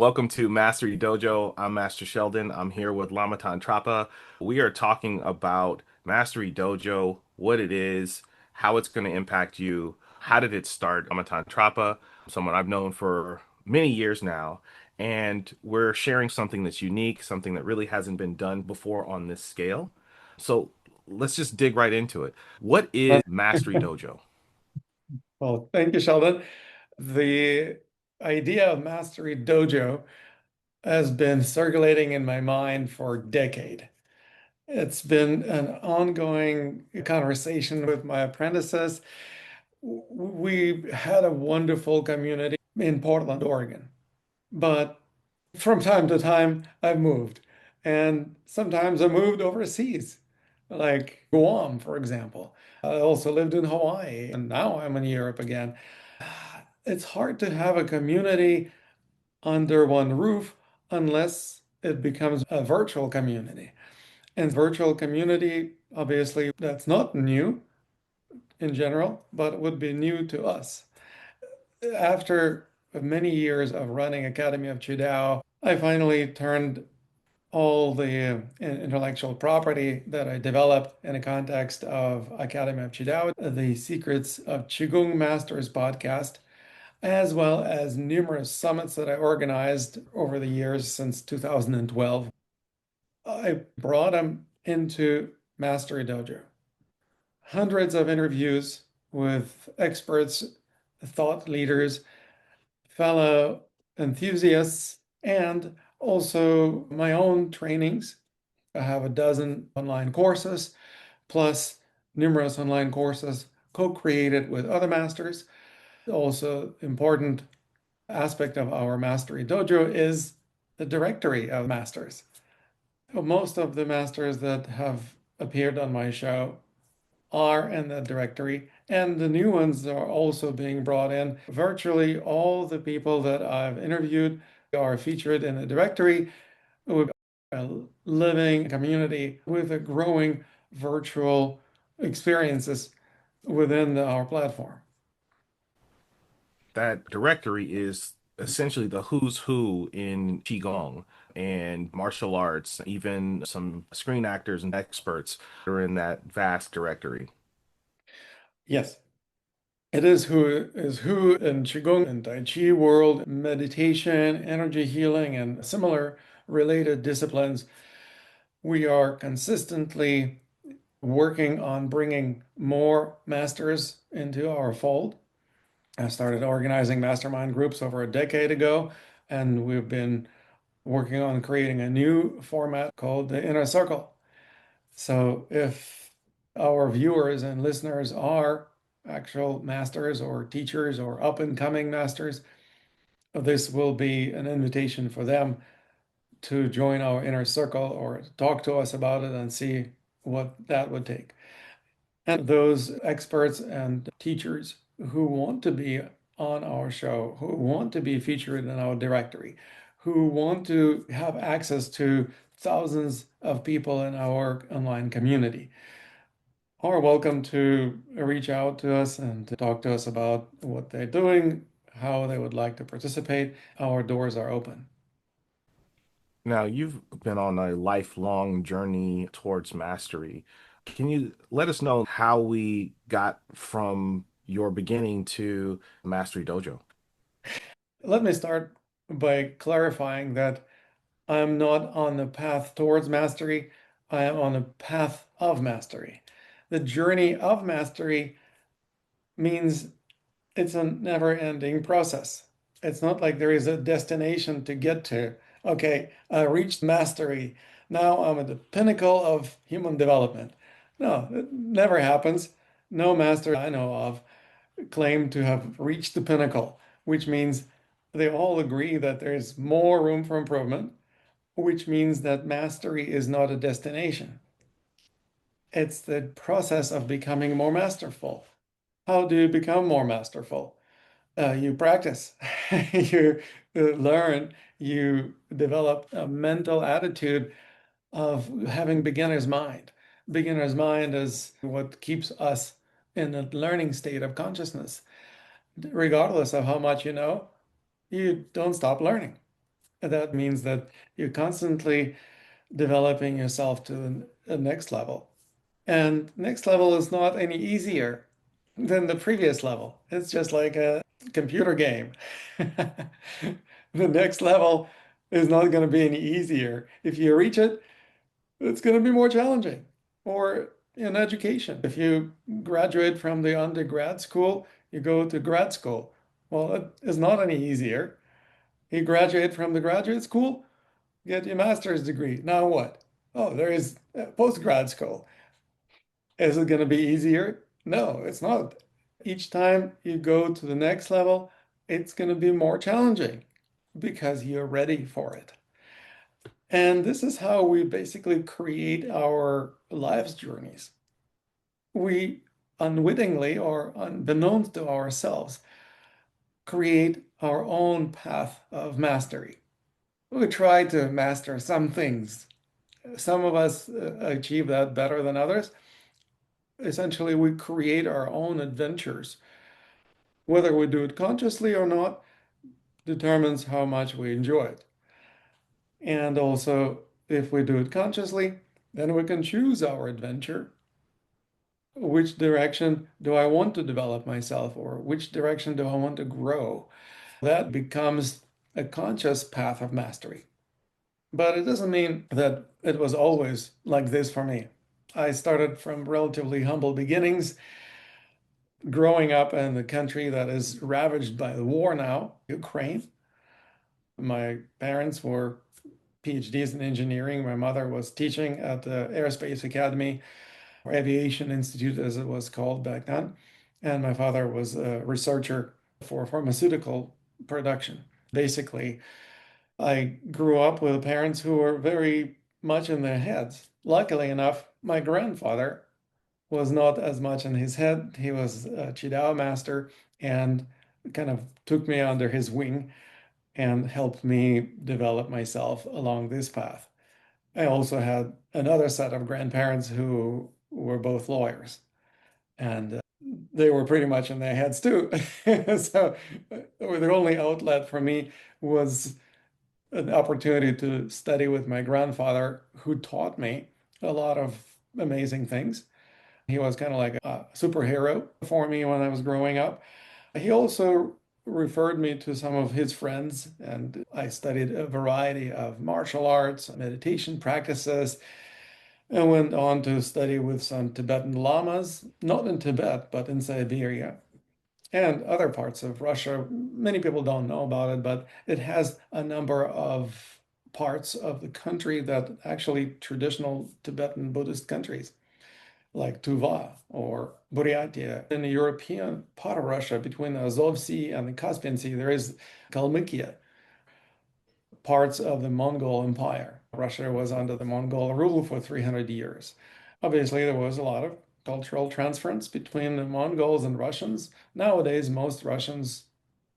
Welcome to Mastery Dojo. I'm Master Sheldon. I'm here with Lama Tantrapa. We are talking about Mastery Dojo, what it is, how it's going to impact you. How did it start? Lama Tantrapa, someone I've known for many years now, and we're sharing something that's unique, something that really hasn't been done before on this scale. So let's just dig right into it. What is Mastery Dojo? Well, thank you, Sheldon. The idea of Mastery Dojo has been circulating in my mind for a decade. It's been an ongoing conversation with my apprentices. We had a wonderful community in Portland, Oregon, but from time to time I've moved, and sometimes I moved overseas, like Guam, for example. I also lived in Hawaii, and now I'm in Europe again. It's hard to have a community under one roof unless it becomes a virtual community. And virtual community, obviously, that's not new in general, but it would be new to us. After many years of running Academy of Qidao, I finally turned all the intellectual property that I developed in the context of Academy of Qidao, the Secrets of Qigong Masters podcast, as well as numerous summits that I organized over the years since 2012. I brought them into Mastery Dojo. Hundreds of interviews with experts, thought leaders, fellow enthusiasts, and also my own trainings. I have a dozen online courses, plus numerous online courses co-created with other masters. Also important aspect of our Mastery Dojo is the directory of masters. Most of the masters that have appeared on my show are in the directory, and the new ones are also being brought in. Virtually all the people that I've interviewed are featured in the directory with a living community with a growing virtual experiences within our platform. That directory is essentially the who's who in Qigong and martial arts, even some screen actors and experts are in that vast directory. Yes. It is who in Qigong and Tai Chi world, meditation, energy healing, and similar related disciplines. We are consistently working on bringing more masters into our fold. I started organizing mastermind groups over a decade ago, and we've been working on creating a new format called the Inner Circle. So if our viewers and listeners are actual masters or teachers or up and coming masters, this will be an invitation for them to join our inner circle or talk to us about it and see what that would take. And those experts and teachers who want to be on our show, who want to be featured in our directory, who want to have access to thousands of people in our online community, are welcome to reach out to us and to talk to us about what they're doing, how they would like to participate. Our doors are open. Now, you've been on a lifelong journey towards mastery. Can you let us know how we got from your beginning to Mastery Dojo? Let me start by clarifying that I'm not on the path towards mastery. I am on the path of mastery. The journey of mastery means it's a never-ending process. It's not like there is a destination to get to. Okay, I reached mastery. Now I'm at the pinnacle of human development. No, it never happens. No master I know of claim to have reached the pinnacle, which means they all agree that there's more room for improvement, which means that mastery is not a destination. It's the process of becoming more masterful. How do you become more masterful? You practice, you learn, you develop a mental attitude of having beginner's mind. Beginner's mind is what keeps us in a learning state of consciousness. Regardless of how much you know, you don't stop learning. That means that you're constantly developing yourself to the next level. And next level is not any easier than the previous level. It's just like a computer game. The next level is not going to be any easier. If you reach it, it's going to be more challenging. Or in education, if you graduate from the undergrad school, you go to grad school. Well, it is not any easier. You graduate from the graduate school, get your master's degree. Now what? Oh, there is post-grad school. Is it going to be easier? No, it's not. Each time you go to the next level, it's going to be more challenging because you're ready for it. And this is how we basically create our life's journeys. We unwittingly or unbeknownst to ourselves create our own path of mastery. We try to master some things. Some of us achieve that better than others. Essentially, we create our own adventures. Whether we do it consciously or not determines how much we enjoy it. And also, if we do it consciously, then we can choose our adventure. Which direction do I want to develop myself, or which direction do I want to grow? That becomes a conscious path of mastery. But it doesn't mean that it was always like this for me. I started from relatively humble beginnings, growing up in a country that is ravaged by the war now, Ukraine. My parents were PhDs in engineering. My mother was teaching at the Aerospace Academy, or Aviation Institute, as it was called back then. And my father was a researcher for pharmaceutical production. Basically, I grew up with parents who were very much in their heads. Luckily enough, my grandfather was not as much in his head. He was a Qidao master and kind of took me under his wing and helped me develop myself along this path. I also had another set of grandparents who were both lawyers, and they were pretty much in their heads too. So the only outlet for me was an opportunity to study with my grandfather, who taught me a lot of amazing things. He was kind of like a superhero for me when I was growing up. He also referred me to some of his friends, and I studied a variety of martial arts, meditation practices, and went on to study with some Tibetan lamas, not in Tibet, but in Siberia and other parts of Russia. Many people don't know about it, but it has a number of parts of the country that actually traditional Tibetan Buddhist countries, like Tuva or Buryatia. In the European part of Russia, between the Azov Sea and the Caspian Sea, there is Kalmykia, parts of the Mongol Empire. Russia was under the Mongol rule for 300 years. Obviously, there was a lot of cultural transference between the Mongols and Russians. Nowadays, most Russians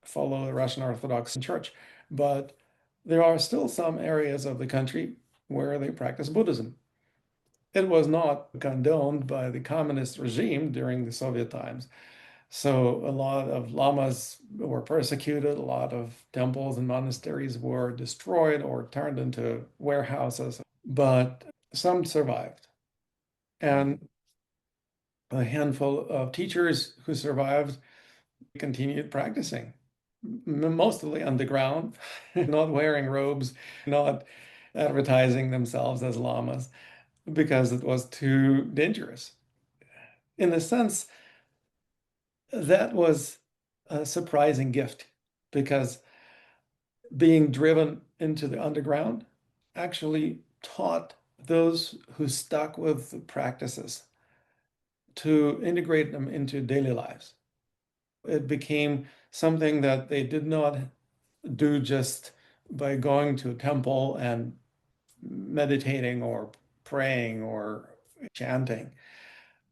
follow the Russian Orthodox Church, but there are still some areas of the country where they practice Buddhism. It was not condoned by the communist regime during the Soviet times. So a lot of lamas were persecuted, a lot of temples and monasteries were destroyed or turned into warehouses, but some survived. And a handful of teachers who survived continued practicing, mostly underground, not wearing robes, not advertising themselves as lamas because it was too dangerous. In a sense, that was a surprising gift because being driven into the underground actually taught those who stuck with the practices to integrate them into daily lives. It became something that they did not do just by going to a temple and meditating or praying or chanting.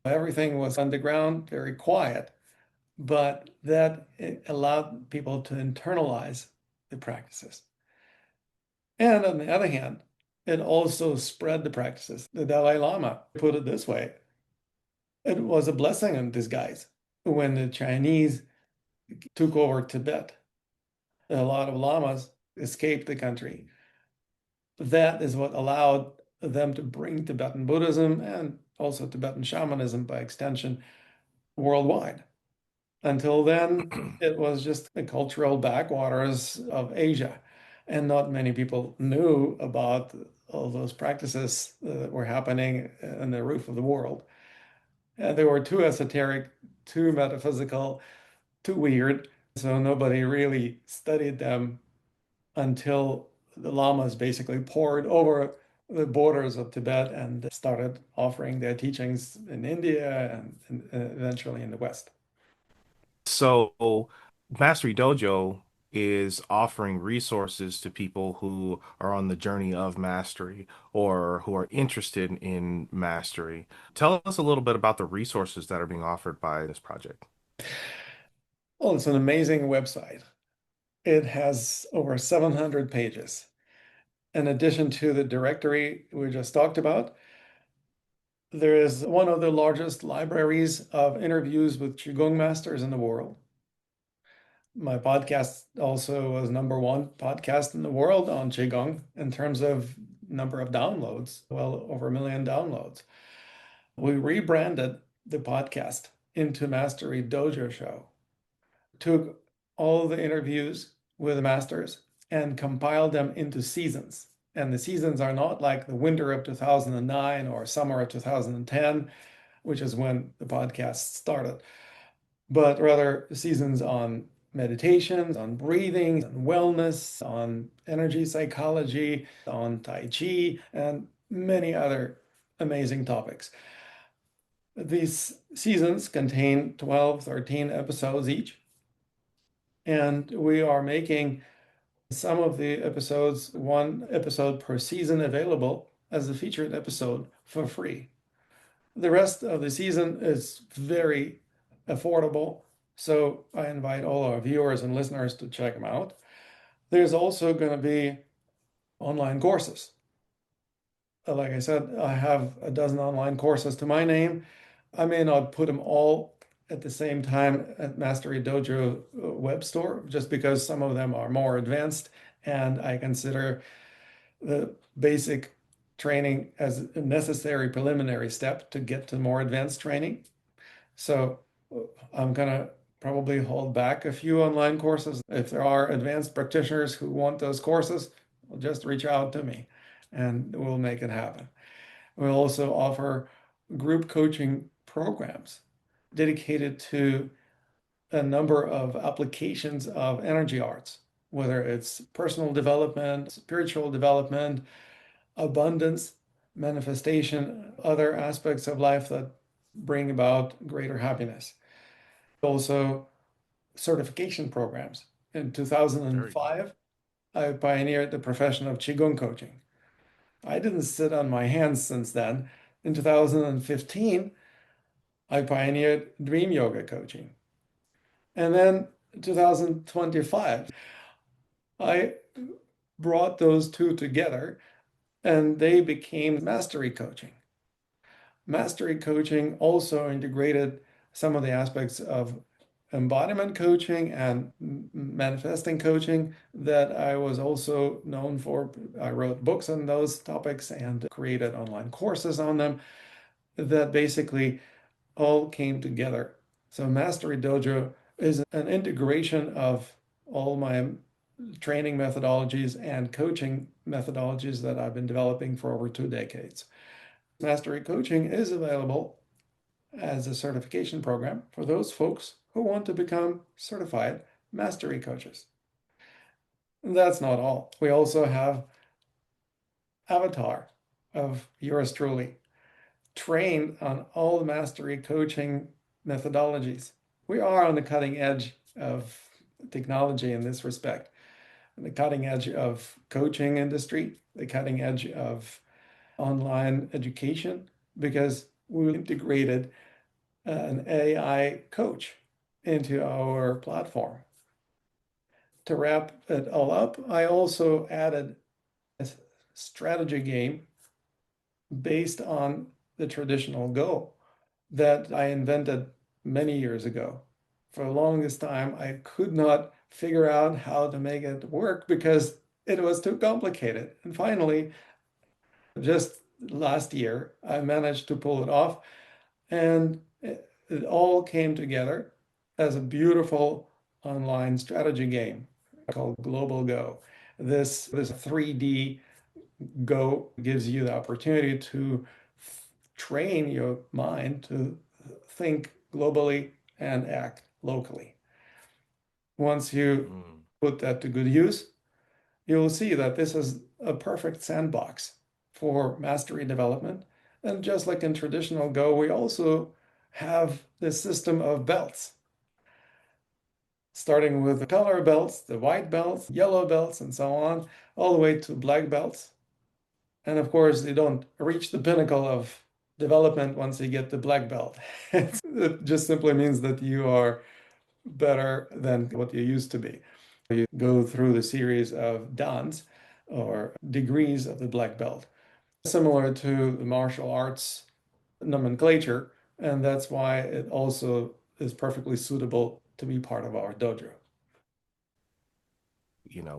Everything was underground, very quiet, but that it allowed people to internalize the practices. And on the other hand, it also spread the practices. The Dalai Lama put it this way: it was a blessing in disguise when the Chinese took over Tibet. A lot of lamas escaped the country. That is what allowed them to bring Tibetan Buddhism and also Tibetan shamanism by extension worldwide. Until then, it was just the cultural backwaters of Asia, and not many people knew about all those practices that were happening in the roof of the world. And they were too esoteric, too metaphysical, too weird, so nobody really studied them until the lamas basically poured over the borders of Tibet and started offering their teachings in India and eventually in the West. So, Mastery Dojo is offering resources to people who are on the journey of mastery or who are interested in mastery. Tell us a little bit about the resources that are being offered by this project. Well, it's an amazing website. It has over 700 pages. In addition to the directory we just talked about, there is one of the largest libraries of interviews with Qigong masters in the world. My podcast also was number one podcast in the world on Qigong in terms of number of downloads, well over 1 million downloads. We rebranded the podcast into Mastery Dojo Show, took all the interviews with the masters and compiled them into seasons. And the seasons are not like the winter of 2009 or summer of 2010, which is when the podcast started, but rather seasons on meditations, on breathing, on wellness, on energy psychology, on Tai Chi, and many other amazing topics. These seasons contain 12, 13 episodes each, and we are making some of the episodes, one episode per season, available as a featured episode for free. The rest of the season is very affordable, so I invite all our viewers and listeners to check them out. There's also going to be online courses. Like I said, I have a dozen online courses to my name. I may not put them all at the same time at Mastery Dojo web store, just because some of them are more advanced, and I consider the basic training as a necessary preliminary step to get to more advanced training. So I'm gonna probably hold back a few online courses. If there are advanced practitioners who want those courses, well, just reach out to me and we'll make it happen. We'll also offer group coaching programs dedicated to a number of applications of energy arts, whether it's personal development, spiritual development, abundance, manifestation, other aspects of life that bring about greater happiness. Also, certification programs. In Very cool. 2005, I pioneered the profession of Qigong coaching. I didn't sit on my hands since then. In 2015, I pioneered dream yoga coaching. And then 2025, I brought those two together and they became mastery coaching. Mastery coaching also integrated some of the aspects of embodiment coaching and manifesting coaching that I was also known for. I wrote books on those topics and created online courses on them that basically all came together. So Mastery Dojo is an integration of all my training methodologies and coaching methodologies that I've been developing for over 2 decades. Mastery coaching is available as a certification program for those folks who want to become certified mastery coaches. And that's not all. We also have avatar of yours truly, trained on all the mastery coaching methodologies. We are on the cutting edge of technology in this respect, the cutting edge of coaching industry, the cutting edge of online education, because we integrated an AI coach into our platform. To wrap it all up, I also added a strategy game based on the traditional Go that I invented many years ago. For the longest time, I could not figure out how to make it work because it was too complicated. And finally, just last year, I managed to pull it off, and it all came together as a beautiful online strategy game called Global Go. This 3D Go gives you the opportunity to train your mind to think globally and act locally. Once you Mm. put that to good use, you'll see that this is a perfect sandbox for mastery development. And just like in traditional Go, we also have this system of belts, starting with the color belts, the white belts, yellow belts, and so on, all the way to black belts. And of course, you don't reach the pinnacle of development once you get the black belt. It just simply means that you are better than what you used to be. You go through the series of dans or degrees of the black belt, similar to the martial arts nomenclature, and that's why it also is perfectly suitable to be part of our dojo.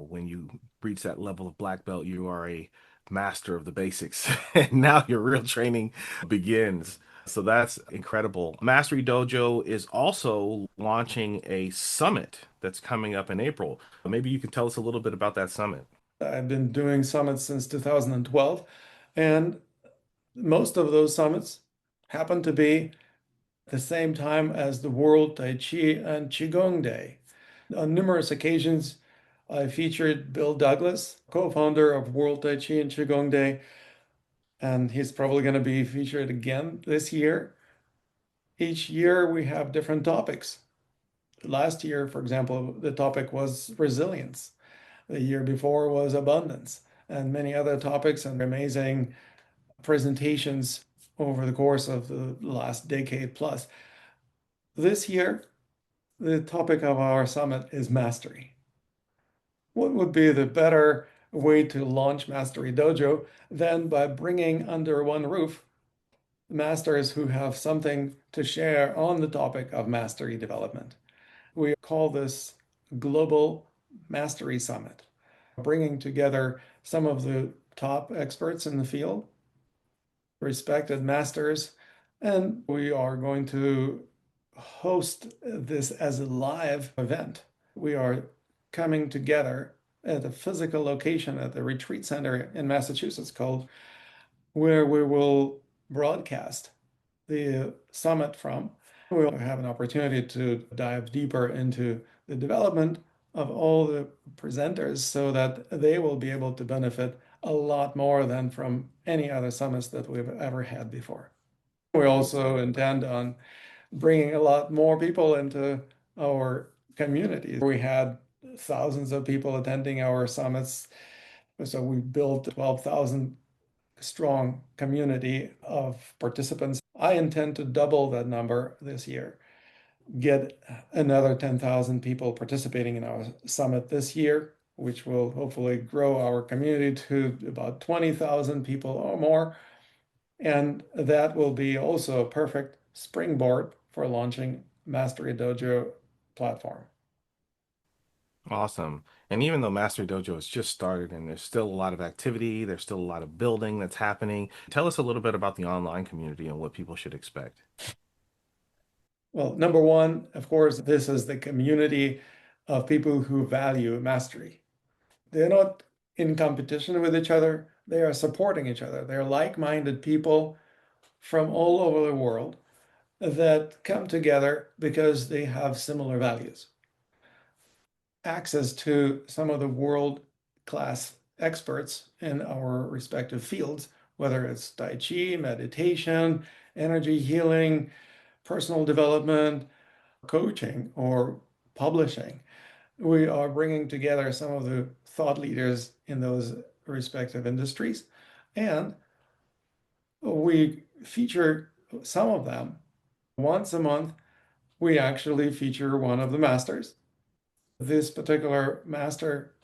When you reach that level of black belt, you are a master of the basics. And now your real training begins. So that's incredible. Mastery Dojo is also launching a summit that's coming up in April. Maybe you can tell us a little bit about that summit. I've been doing summits since 2012, and most of those summits happen to be the same time as the World Tai Chi and Qigong Day. On numerous occasions, I featured Bill Douglas, co-founder of World Tai Chi and Qigong Day, and he's probably going to be featured again this year. Each year we have different topics. Last year, for example, the topic was resilience. The year before was abundance, and many other topics and amazing presentations over the course of the last decade plus. This year, the topic of our summit is mastery. What would be the better way to launch Mastery Dojo than by bringing under one roof masters who have something to share on the topic of mastery development? We call this Global Mastery Summit, bringing together some of the top experts in the field, respected masters, and we are going to host this as a live event. We are coming together at a physical location at the retreat center in Massachusetts called where we will broadcast the summit from. We'll have an opportunity to dive deeper into the development of all the presenters so that they will be able to benefit a lot more than from any other summits that we've ever had before. We also intend on bringing a lot more people into our community. We had thousands of people attending our summits. So we built a 12,000 strong community of participants. I intend to double that number this year, get another 10,000 people participating in our summit this year, which will hopefully grow our community to about 20,000 people or more. And that will be also a perfect springboard for launching Mastery Dojo platform. Awesome. And even though Mastery Dojo has just started and there's still a lot of activity, there's still a lot of building that's happening, tell us a little bit about the online community and what people should expect. Well, number one, of course, this is the community of people who value mastery. They're not in competition with each other. They are supporting each other. They're like-minded people from all over the world that come together because they have similar values. Access to some of the world-class experts in our respective fields, whether it's Tai Chi, meditation, energy healing, personal development, coaching, or publishing. We are bringing together some of the thought leaders in those respective industries, and we feature some of them. Once a month, we actually feature one of the masters. This particular master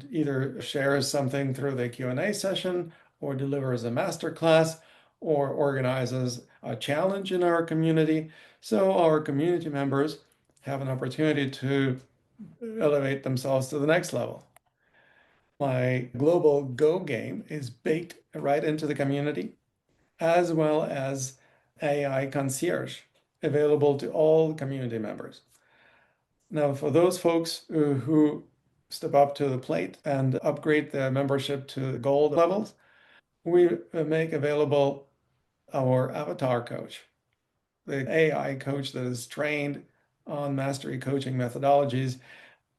either shares something through the Q&A session or delivers a master class or organizes a challenge in our community. So our community members have an opportunity to elevate themselves to the next level. My global Go game is baked right into the community, as well as AI concierge available to all community members. Now, for those folks who step up to the plate and upgrade their membership to gold levels, we make available our avatar coach, the AI coach that is trained on mastery coaching methodologies,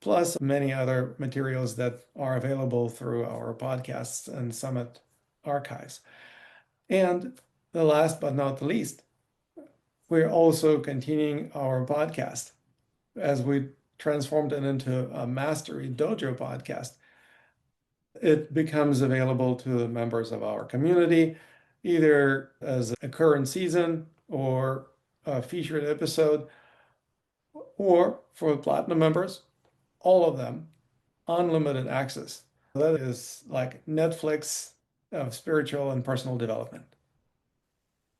plus many other materials that are available through our podcasts and summit archives. And the last but not the least, we're also continuing our podcast as we transformed it into a Mastery Dojo podcast. It becomes available to the members of our community, either as a current season or a featured episode, or for platinum members, all of them, unlimited access. That is like Netflix of spiritual and personal development.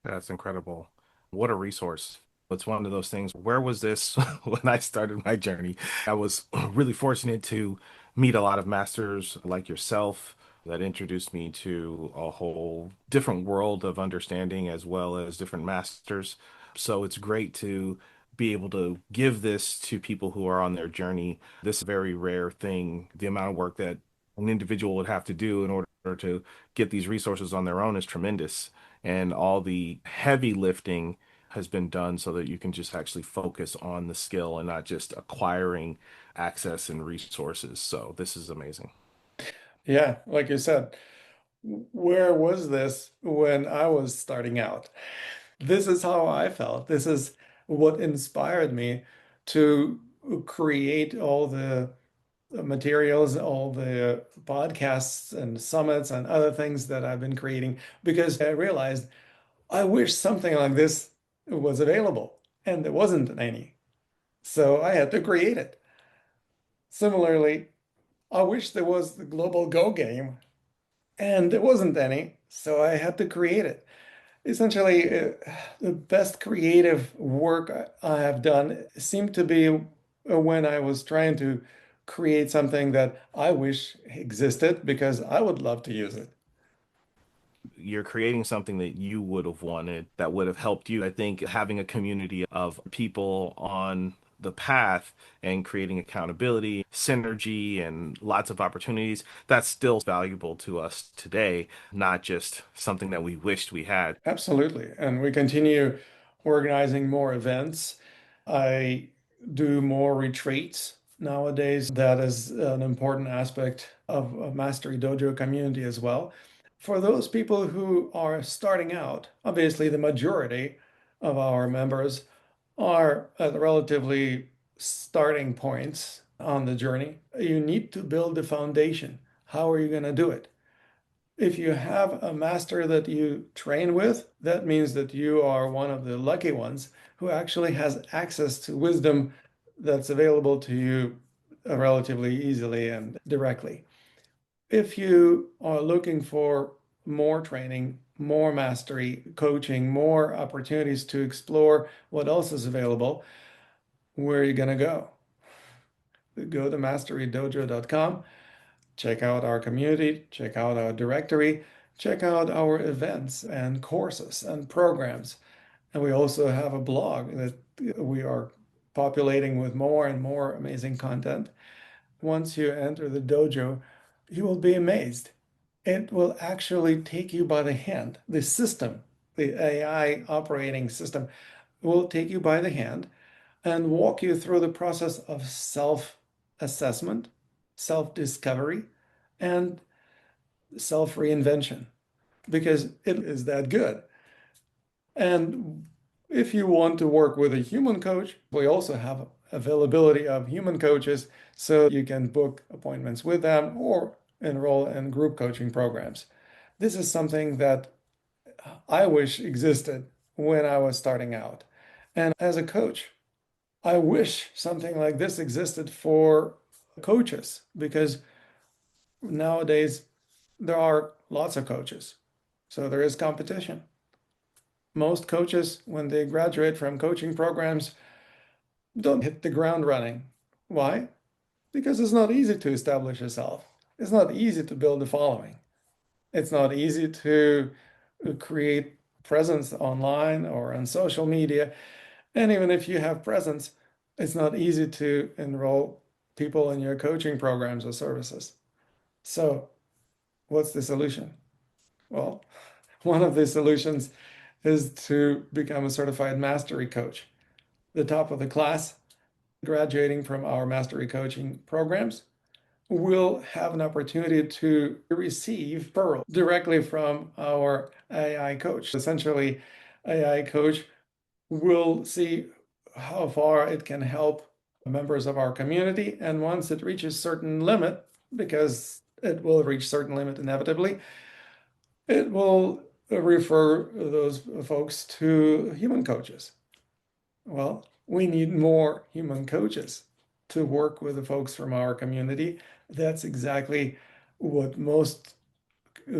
That's incredible. What a resource. It's one of those things. Where was this when I started my journey? I was really fortunate to meet a lot of masters like yourself that introduced me to a whole different world of understanding as well as different masters. So it's great to be able to give this to people who are on their journey. This is a very rare thing. The amount of work that an individual would have to do in order to get these resources on their own is tremendous, and all the heavy lifting has been done so that you can just actually focus on the skill and not just acquiring access and resources. So this is amazing. Yeah, like you said, where was this when I was starting out? This is how I felt. This is what inspired me to create all the materials, all the podcasts and summits and other things that I've been creating because I realized I wish something like this was available and there wasn't any. So I had to create it. Similarly, I wish there was the Global Go game and there wasn't any. So I had to create it. Essentially, the best creative work I have done seemed to be when I was trying to create something that I wish existed because I would love to use it. You're creating something that you would have wanted that would have helped you. I think having a community of people on the path and creating accountability, synergy, and lots of opportunities, that's still valuable to us today, not just something that we wished we had. Absolutely. And we continue organizing more events. I do more retreats nowadays. That is an important aspect of Mastery Dojo community as well. For those people who are starting out, obviously the majority of our members are at relatively starting points on the journey. You need to build the foundation. How are you going to do it? If you have a master that you train with, that means that you are one of the lucky ones who actually has access to wisdom that's available to you relatively easily and directly. If you are looking for more training, more mastery, coaching, more opportunities to explore what else is available, where are you going to go? Go to masterydojo.com. Check out our community, check out our directory, check out our events and courses and programs. And we also have a blog that we are populating with more and more amazing content. Once you enter the dojo, you will be amazed. It will actually take you by the hand. The system, the AI operating system, will take you by the hand and walk you through the process of self-assessment, self-discovery, and self-reinvention because it is that good. And if you want to work with a human coach, we also have availability of human coaches so you can book appointments with them or enroll in group coaching programs. This is something that I wish existed when I was starting out. And as a coach, I wish something like this existed for coaches because nowadays there are lots of coaches. So there is competition. Most coaches, when they graduate from coaching programs, don't hit the ground running. Why? Because it's not easy to establish yourself. It's not easy to build a following. It's not easy to create presence online or on social media. And even if you have presence, it's not easy to enroll people in your coaching programs or services. So, what's the solution? Well, one of the solutions is to become a certified mastery coach. The top of the class graduating from our mastery coaching programs will have an opportunity to receive referrals directly from our AI coach. Essentially, AI coach will see how far it can help members of our community. And once it reaches certain limit, because it will reach certain limit inevitably, it will refer those folks to human coaches. Well, we need more human coaches to work with the folks from our community. That's exactly what most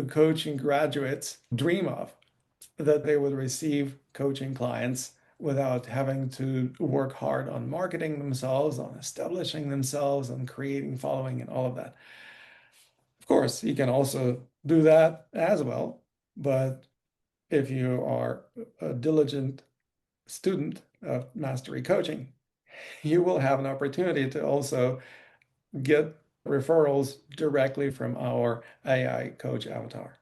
coaching graduates dream of, that they would receive coaching clients without having to work hard on marketing themselves, on establishing themselves, on creating following and all of that. Of course, you can also do that as well, but if you are a diligent student of mastery coaching, you will have an opportunity to also get referrals directly from our AI coach avatar.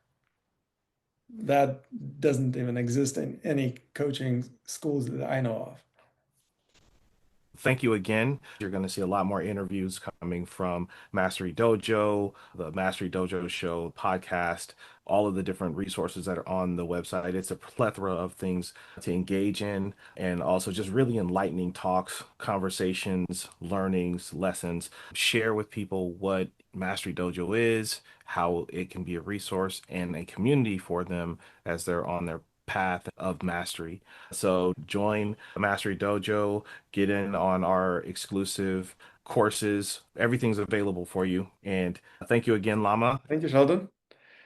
That doesn't even exist in any coaching schools that I know of. Thank you again. You're going to see a lot more interviews coming from Mastery Dojo, the Mastery Dojo Show podcast, all of the different resources that are on the website. It's a plethora of things to engage in, and also just really enlightening talks, conversations, learnings, lessons. Share with people what Mastery Dojo is, how it can be a resource and a community for them as they're on their path of mastery. So join Mastery Dojo, get in on our exclusive courses. Everything's available for you. And thank you again, Lama. Thank you, Sheldon.